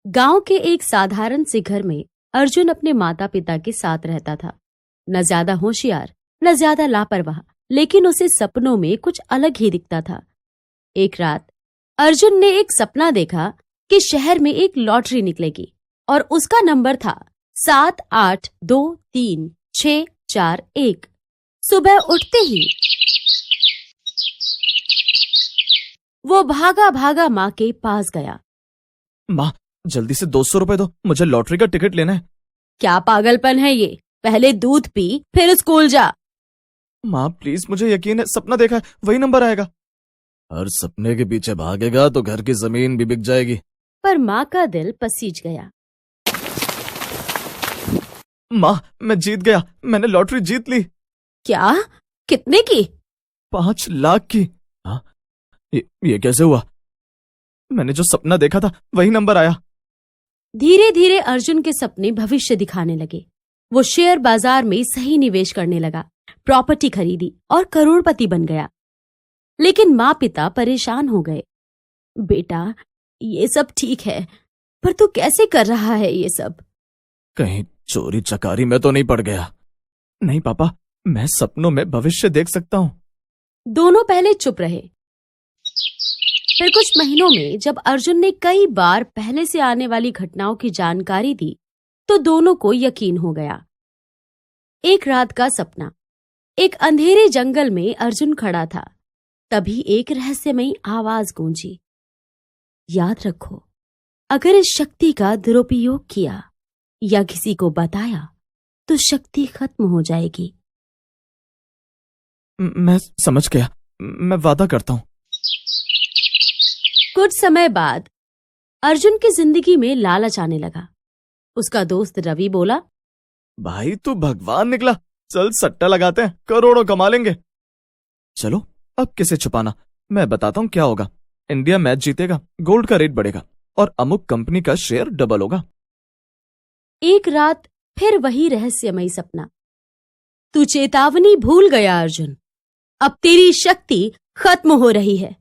गांव के एक साधारण से घर में अर्जुन अपने माता पिता के साथ रहता था। न ज्यादा होशियार, न ज्यादा लापरवाह, लेकिन उसे सपनों में कुछ अलग ही दिखता था। एक रात अर्जुन ने एक सपना देखा कि शहर में एक लॉटरी निकलेगी और उसका नंबर था 78234641। सुबह उठते ही वो भागा भागा माँ के पास गया। माँ, जल्दी से 200 रुपए दो, मुझे लॉटरी का टिकट लेना है। क्या पागलपन है ये? पहले दूध पी फिर स्कूल जा। माँ प्लीज, मुझे यकीन है, सपना देखा है, वही नंबर आएगा। हर सपने के पीछे भागेगा तो घर की जमीन भी बिक जाएगी। पर माँ का दिल पसीज गया। माँ, मैं जीत गया, मैंने लॉटरी जीत ली। क्या? कितने की? 5 लाख की। हाँ, ये कैसे हुआ? मैंने जो सपना देखा था वही नंबर आया। धीरे धीरे अर्जुन के सपने भविष्य दिखाने लगे। वो शेयर बाजार में सही निवेश करने लगा, प्रॉपर्टी खरीदी और करोड़पति बन गया। लेकिन माँ पिता परेशान हो गए। बेटा, ये सब ठीक है, पर तू कैसे कर रहा है ये सब? कहीं चोरी चकारी में तो नहीं पड़ गया? नहीं पापा, मैं सपनों में भविष्य देख सकता हूँ। दोनों पहले चुप रहे। फिर कुछ महीनों में जब अर्जुन ने कई बार पहले से आने वाली घटनाओं की जानकारी दी तो दोनों को यकीन हो गया। एक रात का सपना। एक अंधेरे जंगल में अर्जुन खड़ा था। तभी एक रहस्यमयी आवाज गूंजी। याद रखो, अगर इस शक्ति का दुरुपयोग किया या किसी को बताया तो शक्ति खत्म हो जाएगी। मैं समझ गया, मैं वादा करता हूँ। कुछ समय बाद अर्जुन की जिंदगी में लालच आने लगा। उसका दोस्त रवि बोला, भाई तू भगवान निकला, चल सट्टा लगाते हैं, करोड़ों कमा लेंगे। चलो, अब किसे छुपाना, मैं बताता हूँ क्या होगा। इंडिया मैच जीतेगा, गोल्ड का रेट बढ़ेगा और अमुक कंपनी का शेयर डबल होगा। एक रात फिर वही रहस्यमयी सपना। तू चेतावनी भूल गया अर्जुन, अब तेरी शक्ति खत्म हो रही है।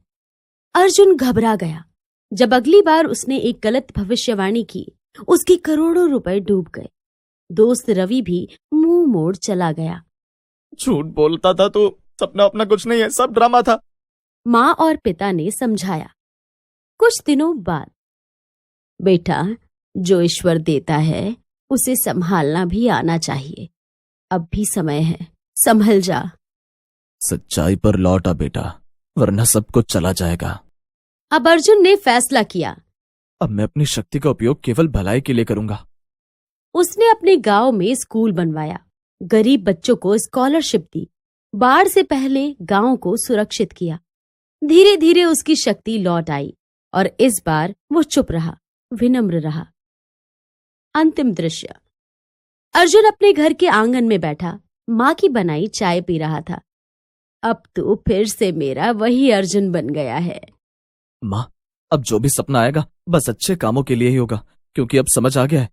अर्जुन घबरा गया। जब अगली बार उसने एक गलत भविष्यवाणी की, उसके करोड़ों रुपए डूब गए। दोस्त रवि भी मुंह मोड़ चला गया। झूठ बोलता था तो, सपना अपना कुछ नहीं है, सब ड्रामा था। माँ और पिता ने समझाया। कुछ दिनों बाद, बेटा, जो ईश्वर देता है उसे संभालना भी आना चाहिए। अब भी समय है, संभल जा। सच्चाई पर लौट आ बेटा, वरना सब कुछ चला जाएगा। अब अर्जुन ने फैसला किया। अब मैं अपनी शक्ति का उपयोग केवल भलाई के लिए करूंगा। उसने अपने गांव में स्कूल बनवाया, गरीब बच्चों को स्कॉलरशिप दी, बाढ़ से पहले गांव को सुरक्षित किया। धीरे धीरे उसकी शक्ति लौट आई और इस बार वो चुप रहा, विनम्र रहा। अंतिम दृश्य। अर्जुन अपने घर के आंगन में बैठा, माँ की बनाई चाय पी रहा था। अब तो फिर से मेरा वही अर्जुन बन गया है। माँ, अब जो भी सपना आएगा बस अच्छे कामों के लिए ही होगा, क्योंकि अब समझ आ गया है।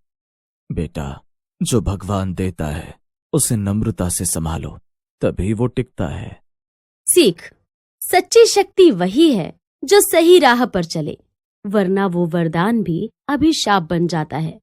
बेटा, जो भगवान देता है उसे नम्रता से संभालो, तभी वो टिकता है। सीख। सच्ची शक्ति वही है जो सही राह पर चले, वरना वो वरदान भी अभिशाप बन जाता है।